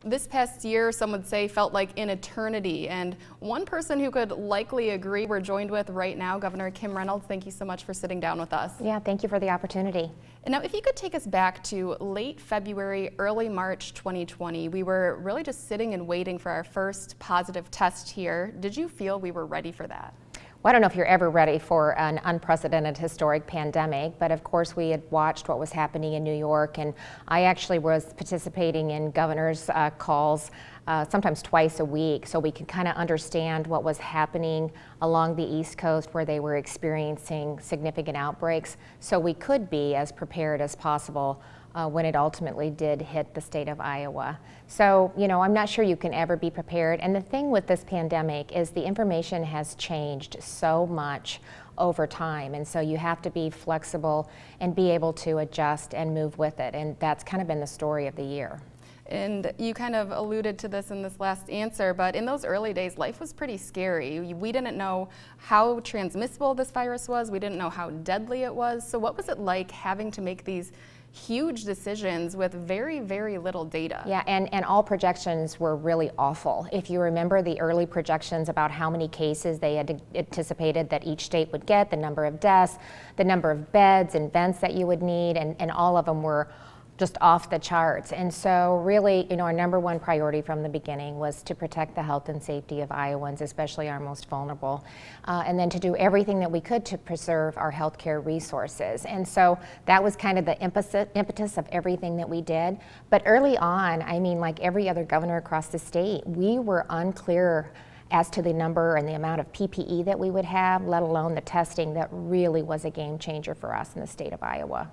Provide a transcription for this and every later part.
This past year, some would say, felt like an eternity, and one person who could likely agree we're joined with right now, Governor Kim Reynolds. Thank you so much for sitting down with us. Yeah, thank you for the opportunity. And now, if you could take us back to late February, early March 2020, we were really just sitting and waiting for our first positive test here. Did you feel we were ready for that? Well, I don't know if you're ever ready for an unprecedented historic pandemic, but of course we had watched what was happening in New York, and I actually was participating in governor's calls sometimes twice a week, so we could kind of understand what was happening along the East Coast where they were experiencing significant outbreaks, so we could be as prepared as possible when it ultimately did hit the state of Iowa. So, you know, I'm not sure you can ever be prepared. And the thing with this pandemic is the information has changed so much over time. And so you have to be flexible and be able to adjust and move with it. And that's kind of been the story of the year. And you kind of alluded to this in this last answer, but in those early days, life was pretty scary. We didn't know how transmissible this virus was. We didn't know how deadly it was. So what was it like having to make these huge decisions with very, very little data? Yeah, and all projections were really awful. If you remember the early projections about how many cases they had anticipated that each state would get, the number of deaths, the number of beds and vents that you would need, and all of them were just off the charts. And so really, you know, our number one priority from the beginning was to protect the health and safety of Iowans, especially our most vulnerable, and then to do everything that we could to preserve our healthcare resources. And so that was kind of the impetus of everything that we did. But early on, I mean, like every other governor across the state, we were unclear as to the number and the amount of PPE that we would have, let alone the testing that really was a game changer for us in the state of Iowa.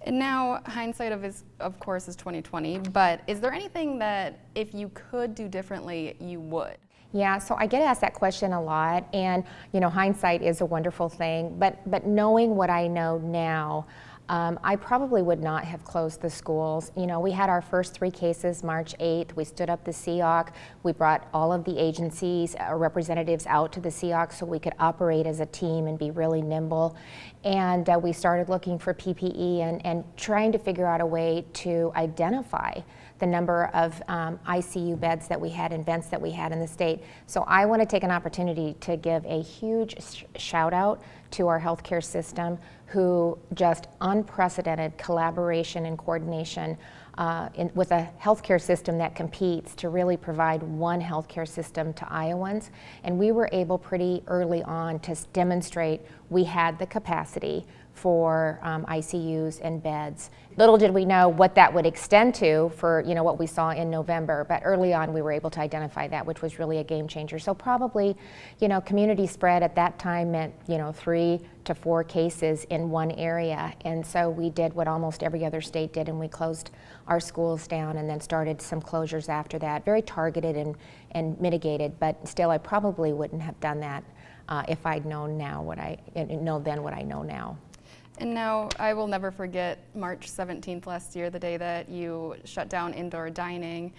And now, hindsight of course, is 2020, but is there anything that if you could do differently, you would? Yeah, so I get asked that question a lot, and you know, hindsight is a wonderful thing, but knowing what I know now, I probably would not have closed the schools. You know, we had our first 3 cases March 8th. We stood up the SEOC. We brought all of the agencies, representatives out to the SEOC so we could operate as a team and be really nimble. And we started looking for PPE and trying to figure out a way to identify the number of ICU beds that we had and vents that we had in the state. So I want to take an opportunity to give a huge shout out to our healthcare system, who just unprecedented collaboration and coordination with a healthcare system that competes to really provide one healthcare system to Iowans. And we were able pretty early on to demonstrate we had the capacity for ICUs and beds. Little did we know what that would extend to for, you know, what we saw in November, but early on we were able to identify that, which was really a game changer. So probably, you know, community spread at that time meant, you know, 3 to 4 cases in one area. And so we did what almost every other state did, and we closed our schools down and then started some closures after that, very targeted and mitigated, but still I probably wouldn't have done that if I'd known now what I know now. And now, I will never forget March 17th last year, the day that you shut down indoor dining.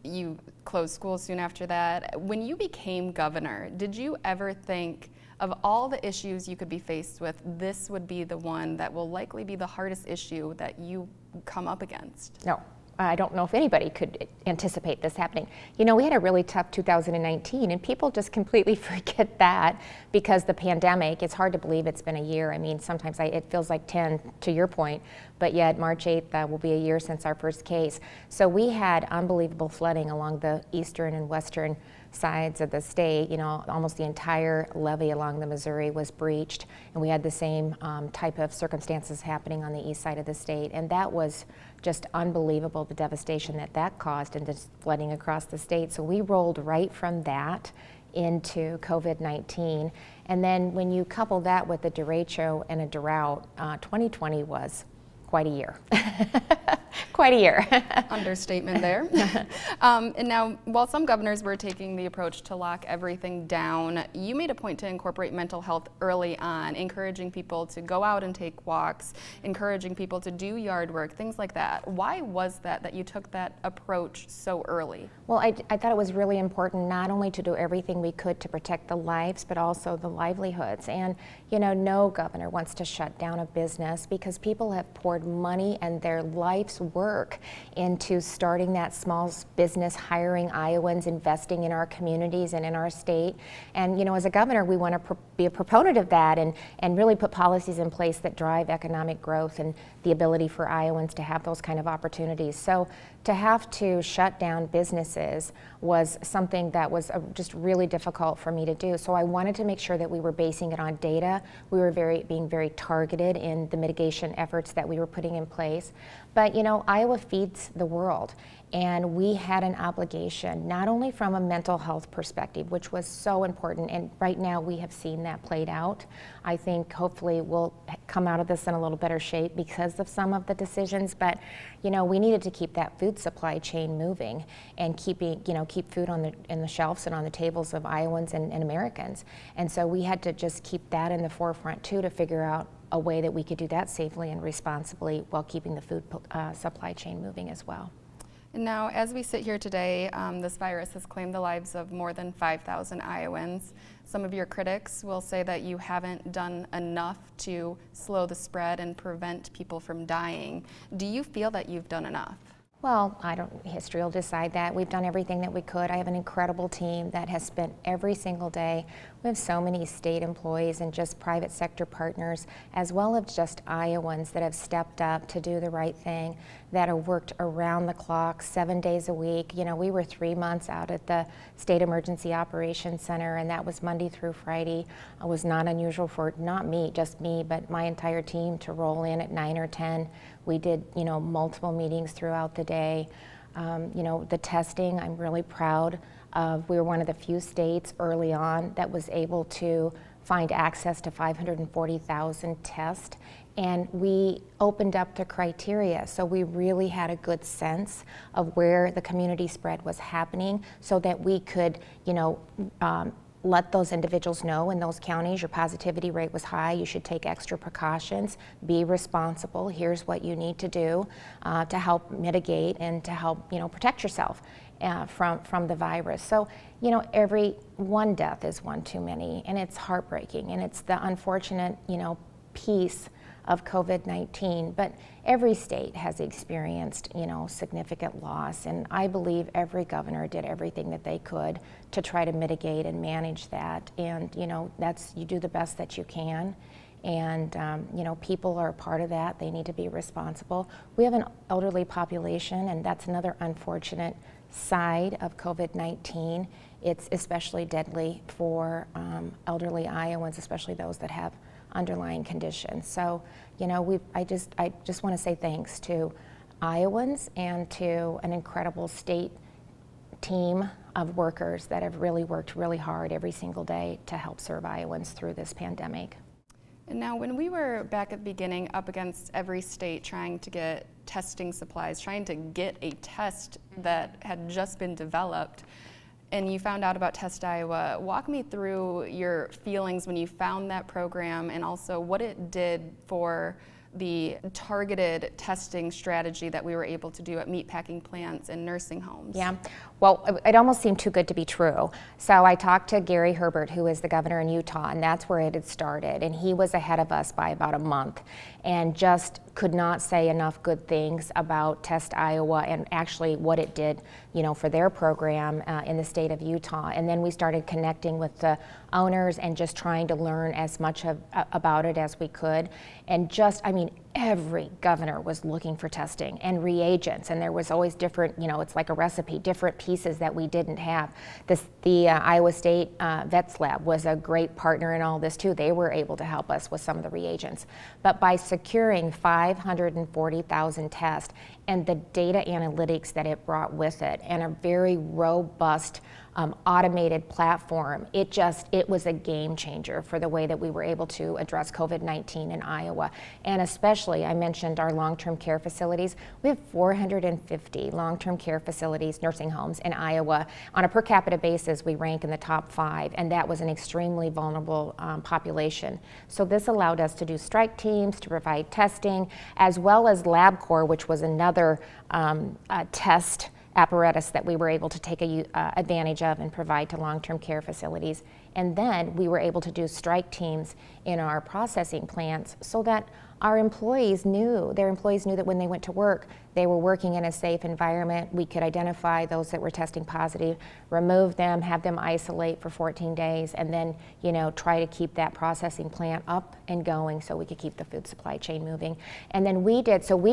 You closed schools soon after that. When you became governor, did you ever think of all the issues you could be faced with, this would be the one that will likely be the hardest issue that you come up against? No. I don't know if anybody could anticipate this happening. You know, we had a really tough 2019, and people just completely forget that because the pandemic, it's hard to believe it's been a year. I mean, sometimes it feels like 10, to your point, but yet March 8th will be a year since our first case. So we had unbelievable flooding along the eastern and western sides of the state. You know, almost the entire levee along the Missouri was breached, and we had the same type of circumstances happening on the east side of the state, and that was just unbelievable, the devastation that caused and just flooding across the state. So we rolled right from that into COVID-19, and then when you couple that with a derecho and a drought, 2020 was quite a year. Quite a year. Understatement there. And now, while some governors were taking the approach to lock everything down, you made a point to incorporate mental health early on, encouraging people to go out and take walks, encouraging people to do yard work, things like that. Why was that you took that approach so early? Well, I thought it was really important not only to do everything we could to protect the lives, but also the livelihoods. And, you know, no governor wants to shut down a business because people have poured money and their life's work work into starting that small business, hiring Iowans, investing in our communities and in our state. And as a governor, we want to be a proponent of that and really put policies in place that drive economic growth and the ability for Iowans to have those kind of opportunities. So to have to shut down businesses was something that was just really difficult for me to do. So I wanted to make sure that we were basing it on data. We were being very targeted in the mitigation efforts that we were putting in place. But Iowa feeds the world. And we had an obligation, not only from a mental health perspective, which was so important, and right now we have seen that played out. I think hopefully we'll come out of this in a little better shape because of some of the decisions, but we needed to keep that food supply chain moving and keep food in the shelves and on the tables of Iowans and Americans. And so we had to just keep that in the forefront too, to figure out a way that we could do that safely and responsibly while keeping the food supply chain moving as well. And now, as we sit here today, this virus has claimed the lives of more than 5,000 Iowans. Some of your critics will say that you haven't done enough to slow the spread and prevent people from dying. Do you feel that you've done enough? Well, history will decide that. We've done everything that we could. I have an incredible team that has spent every single day. We have so many state employees and just private sector partners, as well as just Iowans that have stepped up to do the right thing, that have worked around the clock, 7 days a week. We were 3 months out at the State Emergency Operations Center, and that was Monday through Friday. It was not unusual for just me, but my entire team to roll in at 9 or 10. We did, multiple meetings throughout the day. The testing, I'm really proud of. We were one of the few states early on that was able to find access to 540,000 tests. And we opened up the criteria, so we really had a good sense of where the community spread was happening so that we could, let those individuals know in those counties your positivity rate was high, you should take extra precautions, be responsible, here's what you need to do to help mitigate and to help protect yourself from the virus. So every one death is one too many, and it's heartbreaking, and it's the unfortunate piece of COVID-19, but every state has experienced, significant loss, and I believe every governor did everything that they could to try to mitigate and manage that, and you do the best that you can, and people are a part of that. They need to be responsible. We have an elderly population, and that's another unfortunate side of COVID-19. It's especially deadly for elderly Iowans, especially those that have underlying conditions. So, I just want to say thanks to Iowans and to an incredible state team of workers that have really worked really hard every single day to help serve Iowans through this pandemic. And now, when we were back at the beginning up against every state trying to get testing supplies, trying to get a test that had just been developed, and you found out about Test Iowa, walk me through your feelings when you found that program and also what it did for the targeted testing strategy that we were able to do at meatpacking plants and nursing homes. Yeah, well, it almost seemed too good to be true. So I talked to Gary Herbert, who is the governor in Utah, and that's where it had started. And he was ahead of us by about a month and just could not say enough good things about Test Iowa and actually what it did, for their program in the state of Utah. And then we started connecting with the owners and just trying to learn as much about it as we could. And every governor was looking for testing and reagents, and there was always different, it's like a recipe, different pieces that we didn't have. The Iowa State Vets Lab was a great partner in all this too. They were able to help us with some of the reagents. But by securing 540,000 tests and the data analytics that it brought with it and a very robust automated platform, it was a game changer for the way that we were able to address COVID-19 in Iowa. And especially, I mentioned our long-term care facilities. We have 450 long-term care facilities, nursing homes in Iowa. On a per capita basis, we rank in the top 5, and that was an extremely vulnerable population. So this allowed us to do strike teams, to provide testing, as well as LabCorp, which was another test apparatus that we were able to take advantage of and provide to long-term care facilities. And then we were able to do strike teams in our processing plants so that our employees knew that when they went to work, they were working in a safe environment. We could identify those that were testing positive, remove them, have them isolate for 14 days, and then, try to keep that processing plant up and going so we could keep the food supply chain moving. And then we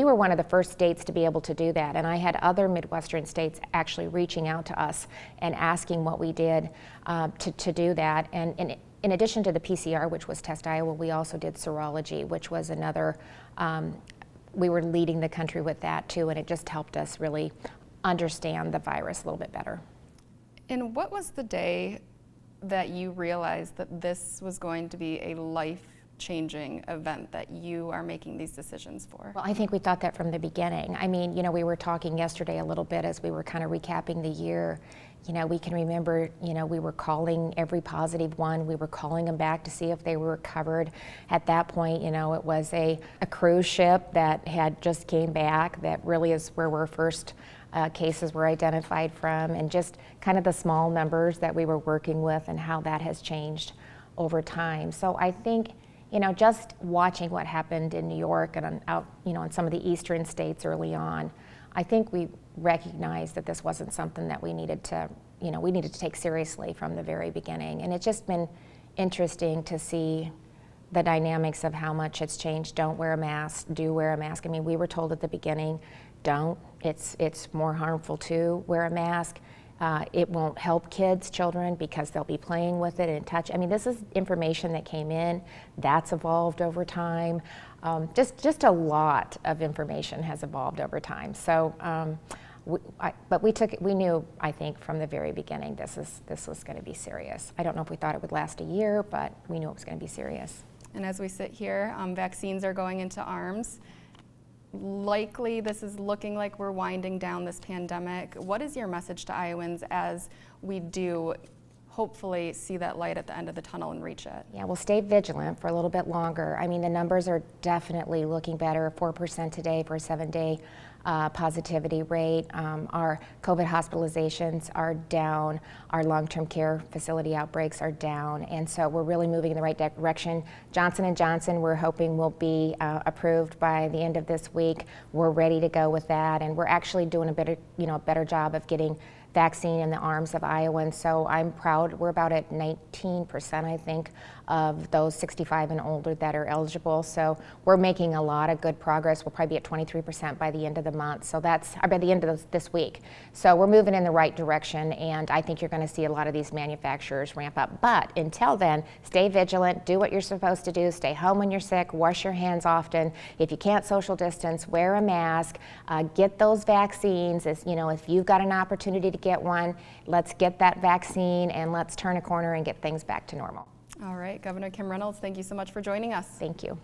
were one of the first states to be able to do that. And I had other Midwestern states actually reaching out to us and asking what we did to do that. And in addition to the PCR, which was Test Iowa, we also did serology, which was another, we were leading the country with that too, and it just helped us really understand the virus a little bit better. And what was the day that you realized that this was going to be a life-changing event that you are making these decisions for? Well, I think we thought that from the beginning. I mean, we were talking yesterday a little bit as we were kind of recapping the year. We can remember, we were calling every positive one. We were calling them back to see if they were recovered. At that point, it was a cruise ship that had just came back. That really is where our first cases were identified from, and just kind of the small numbers that we were working with and how that has changed over time. So I think, just watching what happened in New York and in some of the eastern states early on, I think we recognized that this wasn't something that we needed to take seriously from the very beginning. And it's just been interesting to see the dynamics of how much it's changed. Don't wear a mask, do wear a mask. I mean, we were told at the beginning, don't. It's more harmful to wear a mask. It won't help children, because they'll be playing with it and touch. I mean, this is information that came in, that's evolved over time. Just a lot of information has evolved over time. So, we knew, I think, from the very beginning, this was going to be serious. I don't know if we thought it would last a year, but we knew it was going to be serious. And as we sit here, vaccines are going into arms. Likely, this is looking like we're winding down this pandemic. What is your message to Iowans as we do hopefully see that light at the end of the tunnel and reach it? Yeah, we'll stay vigilant for a little bit longer. I mean, the numbers are definitely looking better, 4% today for a 7-day positivity rate. Our COVID hospitalizations are down. Our long-term care facility outbreaks are down. And so we're really moving in the right direction. Johnson & Johnson, we're hoping will be approved by the end of this week. We're ready to go with that. And we're actually doing a better job of getting vaccine in the arms of Iowans. So I'm proud. We're about at 19%, I think, of those 65 and older that are eligible. So we're making a lot of good progress. We'll probably be at 23% by the end of the month. So that's by the end of this week. So we're moving in the right direction, and I think you're going to see a lot of these manufacturers ramp up. But until then, stay vigilant, do what you're supposed to do, stay home when you're sick, wash your hands often. If you can't social distance, wear a mask, get those vaccines. If you've got an opportunity to get one, let's get that vaccine and let's turn a corner and get things back to normal. All right, Governor Kim Reynolds, thank you so much for joining us. Thank you.